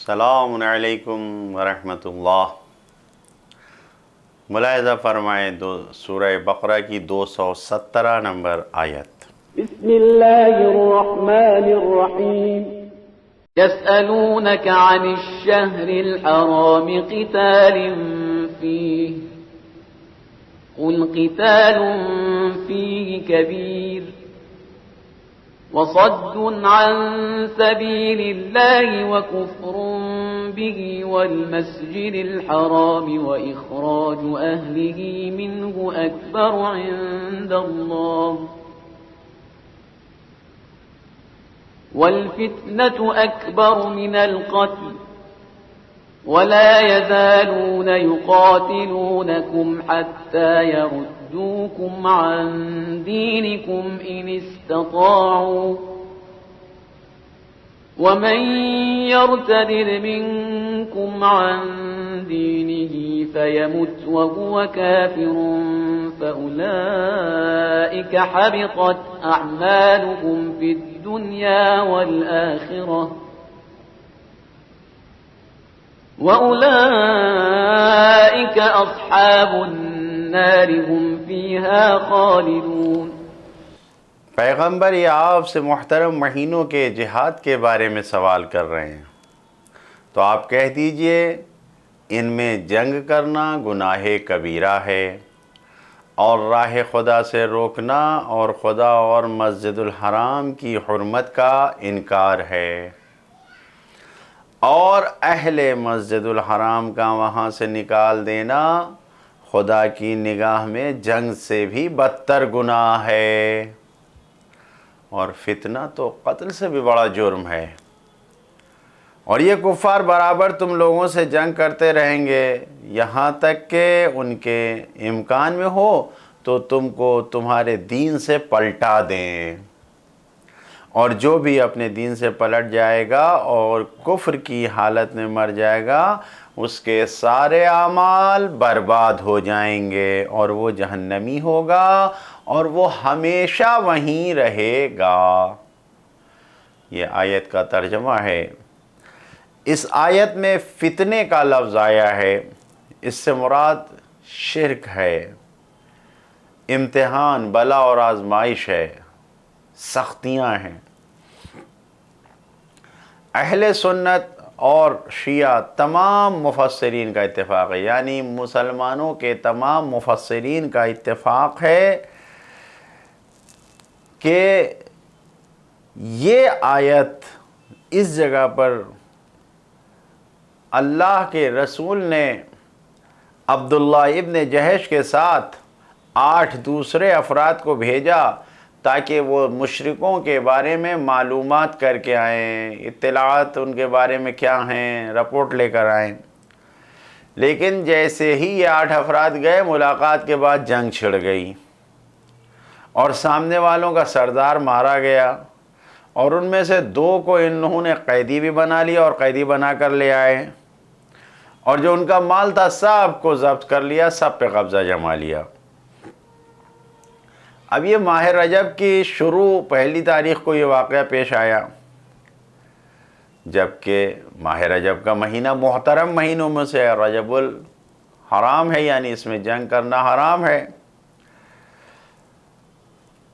السلام علیکم ورحمۃ اللہ۔ ملاحظہ فرمائیں سورہ بقرہ کی 217 نمبر آیت۔ بسم اللہ الرحمن الرحیم يسألونك عن الشهر الحرام قتال فيه قل قتال فيه كبير وصد عن سبيل الله وكفر به والمسجد الحرام وإخراج أهله منه أكبر عند الله والفتنة أكبر من القتل ولا يزالون يقاتلونكم حتى يردوكم عن دينكم إن استطاعوا ومن يرتد منكم عن دينه فيمت وهو كافر فأولئك حبطت أعمالهم في الدنيا والآخرة وأولئك أصحاب النار هم فيها خالدون۔ پیغمبر یہ آپ سے محترم مہینوں کے جہاد کے بارے میں سوال کر رہے ہیں، تو آپ کہہ دیجئے ان میں جنگ کرنا گناہ کبیرہ ہے، اور راہ خدا سے روکنا اور خدا اور مسجد الحرام کی حرمت کا انکار ہے، اور اہل مسجد الحرام کا وہاں سے نکال دینا خدا کی نگاہ میں جنگ سے بھی بدتر گناہ ہے، اور فتنہ تو قتل سے بھی بڑا جرم ہے۔ اور یہ کفار برابر تم لوگوں سے جنگ کرتے رہیں گے یہاں تک کہ ان کے امکان میں ہو تو تم کو تمہارے دین سے پلٹا دیں، اور جو بھی اپنے دین سے پلٹ جائے گا اور کفر کی حالت میں مر جائے گا اس کے سارے اعمال برباد ہو جائیں گے اور وہ جہنمی ہوگا اور وہ ہمیشہ وہیں رہے گا۔ یہ آیت کا ترجمہ ہے۔ اس آیت میں فتنے کا لفظ آیا ہے، اس سے مراد شرک ہے، امتحان، بلا اور آزمائش ہے، سختیاں ہیں۔ اہل سنت اور شیعہ تمام مفسرین کا اتفاق ہے، یعنی مسلمانوں کے تمام مفسرین کا اتفاق ہے کہ یہ آیت اس جگہ پر اللہ کے رسول نے عبداللہ ابن جہش کے ساتھ 8 دوسرے افراد کو بھیجا تاکہ وہ مشرکوں کے بارے میں معلومات کر کے آئیں، اطلاعات ان کے بارے میں کیا ہیں، رپورٹ لے کر آئیں۔ لیکن جیسے ہی یہ 8 افراد گئے، ملاقات کے بعد جنگ چھڑ گئی اور سامنے والوں کا سردار مارا گیا، اور ان میں سے 2 کو انہوں نے قیدی بھی بنا لیا اور قیدی بنا کر لے آئے، اور جو ان کا مال تھا سب کو ضبط کر لیا، سب پہ قبضہ جما لیا۔ اب یہ ماہ رجب کی شروع پہلی تاریخ کو یہ واقعہ پیش آیا، جبکہ ماہ رجب کا مہینہ محترم مہینوں میں سے رجب الحرام ہے، یعنی اس میں جنگ کرنا حرام ہے۔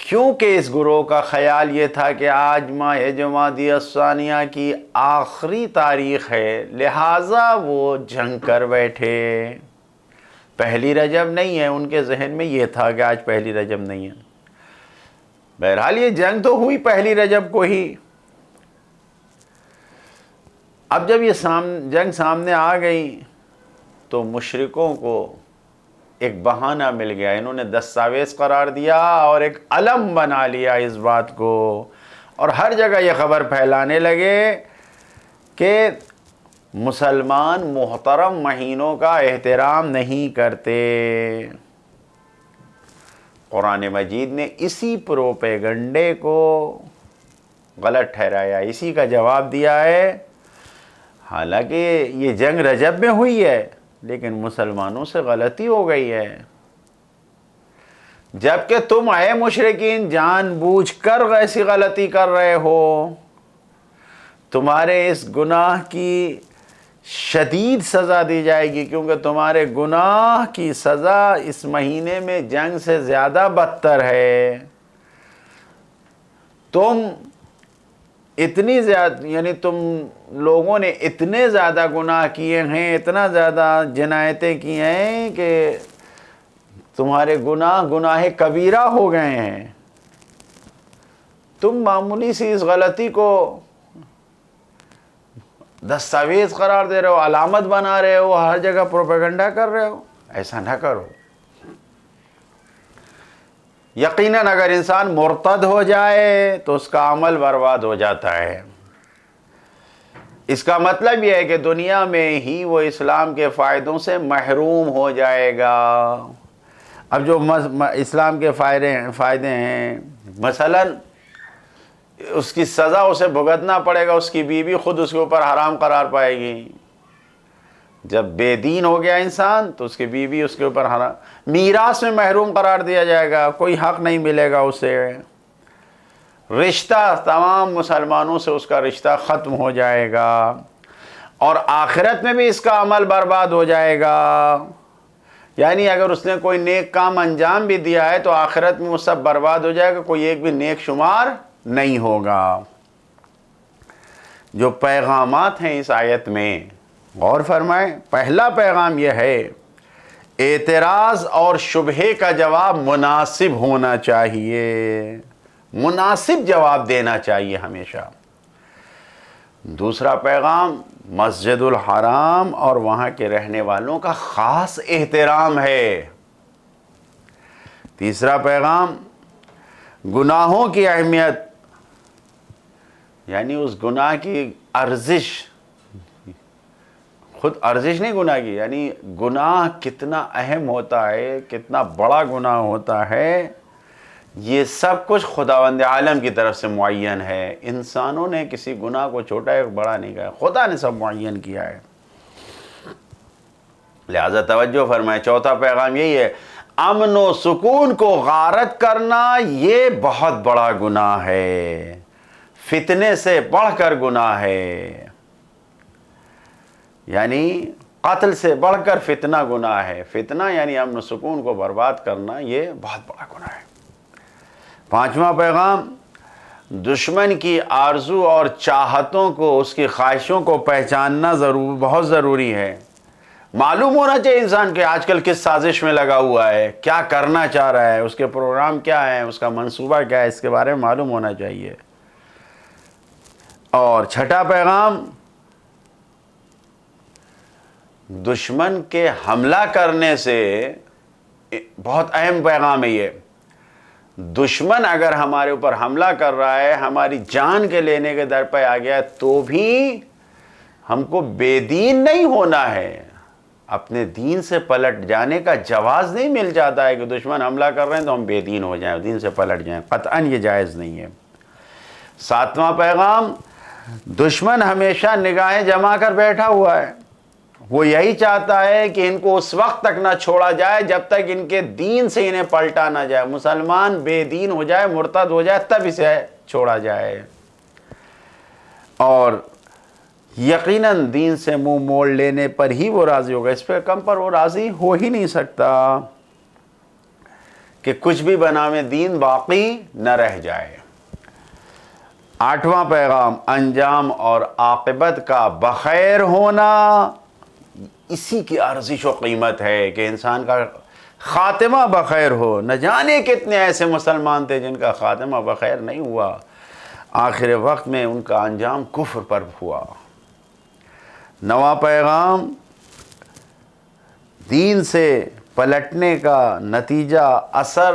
کیونکہ اس گروہ کا خیال یہ تھا کہ آج ماہ جمادی الثانیہ کی آخری تاریخ ہے، لہٰذا وہ جنگ کر بیٹھے۔ پہلی رجب نہیں ہے، ان کے ذہن میں یہ تھا کہ آج پہلی رجب نہیں ہے۔ بہرحال یہ جنگ تو ہوئی پہلی رجب کو ہی۔ اب جب یہ جنگ سامنے آ گئی تو مشرکوں کو ایک بہانہ مل گیا، انہوں نے دستاویز قرار دیا اور ایک علم بنا لیا اس بات کو، اور ہر جگہ یہ خبر پھیلانے لگے کہ مسلمان محترم مہینوں کا احترام نہیں کرتے۔ قرآن مجید نے اسی پروپیگنڈے کو غلط ٹھہرایا، اسی کا جواب دیا ہے۔ حالانکہ یہ جنگ رجب میں ہوئی ہے لیکن مسلمانوں سے غلطی ہو گئی ہے، جبکہ تم اے مشرکین جان بوجھ کر ایسی غلطی کر رہے ہو۔ تمہارے اس گناہ کی شدید سزا دی جائے گی، کیونکہ تمہارے گناہ کی سزا اس مہینے میں جنگ سے زیادہ بدتر ہے۔ تم اتنی زیادہ، یعنی تم لوگوں نے اتنے زیادہ گناہ کیے ہیں، اتنا زیادہ جنایتیں کی ہیں کہ تمہارے گناہ کبیرہ ہو گئے ہیں۔ تم معمولی سی اس غلطی کو دستاویز قرار دے رہے ہو، علامت بنا رہے ہو، ہر جگہ پروپیگنڈا کر رہے ہو۔ ایسا نہ کرو۔ یقیناً اگر انسان مرتد ہو جائے تو اس کا عمل برباد ہو جاتا ہے۔ اس کا مطلب یہ ہے کہ دنیا میں ہی وہ اسلام کے فائدوں سے محروم ہو جائے گا۔ اب جو اسلام کے فائدے ہیں، مثلاً اس کی سزا اسے بھگتنا پڑے گا، اس کی بیوی خود اس کے اوپر حرام قرار پائے گی۔ جب بے دین ہو گیا انسان تو اس کی بیوی اس کے اوپر حرام، میراث میں محروم قرار دیا جائے گا، کوئی حق نہیں ملے گا اسے، رشتہ تمام مسلمانوں سے اس کا رشتہ ختم ہو جائے گا، اور آخرت میں بھی اس کا عمل برباد ہو جائے گا۔ یعنی اگر اس نے کوئی نیک کام انجام بھی دیا ہے تو آخرت میں وہ سب برباد ہو جائے گا، کوئی ایک بھی نیک شمار نہیں ہوگا۔ جو پیغامات ہیں اس آیت میں غور فرمائیں۔ پہلا پیغام یہ ہے، اعتراض اور شبہے کا جواب مناسب ہونا چاہیے، مناسب جواب دینا چاہیے ہمیشہ۔ دوسرا پیغام، مسجد الحرام اور وہاں کے رہنے والوں کا خاص احترام ہے۔ تیسرا پیغام، گناہوں کی اہمیت، یعنی اس گناہ کی ارزش، خود ارزش نہیں گناہ کی، یعنی گناہ کتنا اہم ہوتا ہے، کتنا بڑا گناہ ہوتا ہے، یہ سب کچھ خداوند عالم کی طرف سے معین ہے۔ انسانوں نے کسی گناہ کو چھوٹا یا بڑا نہیں کہا، خدا نے سب معین کیا ہے۔ لہذا توجہ فرمائیں، چوتھا پیغام یہی ہے، امن و سکون کو غارت کرنا یہ بہت بڑا گناہ ہے، فتنے سے بڑھ کر گناہ ہے، یعنی قتل سے بڑھ کر فتنہ گناہ ہے۔ فتنہ یعنی امن و سکون کو برباد کرنا، یہ بہت بڑا گناہ ہے۔ پانچواں پیغام، دشمن کی آرزو اور چاہتوں کو، اس کی خواہشوں کو پہچاننا بہت ضروری ہے۔ معلوم ہونا چاہیے انسان کہ آج کل کس سازش میں لگا ہوا ہے، کیا کرنا چاہ رہا ہے، اس کے پروگرام کیا ہے، اس کا منصوبہ کیا ہے، اس کے بارے میں معلوم ہونا چاہیے۔ اور چھٹا پیغام، دشمن کے حملہ کرنے سے، بہت اہم پیغام ہے یہ، دشمن اگر ہمارے اوپر حملہ کر رہا ہے، ہماری جان کے لینے کے در پہ آ گیا، تو بھی ہم کو بے دین نہیں ہونا ہے، اپنے دین سے پلٹ جانے کا جواز نہیں مل جاتا ہے کہ دشمن حملہ کر رہے ہیں تو ہم بے دین ہو جائیں، دین سے پلٹ جائیں، قطعاً یہ جائز نہیں ہے۔ ساتواں پیغام، دشمن ہمیشہ نگاہیں جما کر بیٹھا ہوا ہے، وہ یہی چاہتا ہے کہ ان کو اس وقت تک نہ چھوڑا جائے جب تک ان کے دین سے انہیں پلٹا نہ جائے، مسلمان بے دین ہو جائے، مرتد ہو جائے، تب اسے چھوڑا جائے۔ اور یقیناً دین سے منہ موڑ لینے پر ہی وہ راضی ہوگا، اس پہ کم پر وہ راضی ہو ہی نہیں سکتا کہ کچھ بھی بناویں دین باقی نہ رہ جائے۔ آٹھواں پیغام، انجام اور عاقبت کا بخیر ہونا، اسی کی ارزش و قیمت ہے کہ انسان کا خاتمہ بخیر ہو۔ نہ جانے کتنے ایسے مسلمان تھے جن کا خاتمہ بخیر نہیں ہوا، آخر وقت میں ان کا انجام کفر پر ہوا۔ نواں پیغام، دین سے پلٹنے کا نتیجہ، اثر،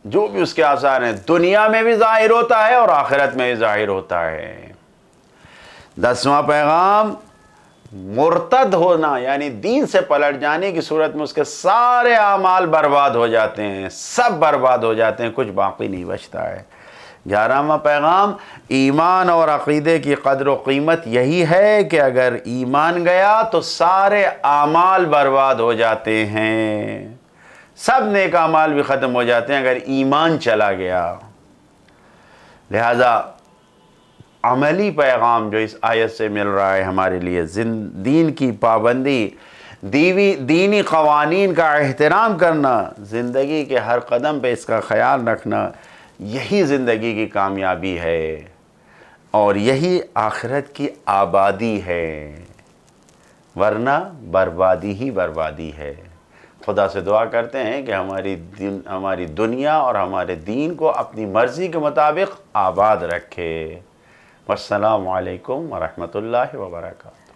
جو بھی اس کے آثار ہیں، دنیا میں بھی ظاہر ہوتا ہے اور آخرت میں بھی ظاہر ہوتا ہے۔ 10واں پیغام، مرتد ہونا یعنی دین سے پلٹ جانے کی صورت میں اس کے سارے اعمال برباد ہو جاتے ہیں، سب برباد ہو جاتے ہیں، کچھ باقی نہیں بچتا ہے۔ 11واں پیغام، ایمان اور عقیدے کی قدر و قیمت یہی ہے کہ اگر ایمان گیا تو سارے اعمال برباد ہو جاتے ہیں، سب نیک اعمال بھی ختم ہو جاتے ہیں اگر ایمان چلا گیا۔ لہذا عملی پیغام جو اس آیت سے مل رہا ہے ہمارے لیے، دین کی پابندی، دینی قوانین کا احترام کرنا، زندگی کے ہر قدم پہ اس کا خیال رکھنا، یہی زندگی کی کامیابی ہے اور یہی آخرت کی آبادی ہے، ورنہ بربادی ہی بربادی ہے۔ خدا سے دعا کرتے ہیں کہ ہماری دنیا اور ہمارے دین کو اپنی مرضی کے مطابق آباد رکھے۔ والسلام علیکم ورحمۃ اللہ وبرکاتہ۔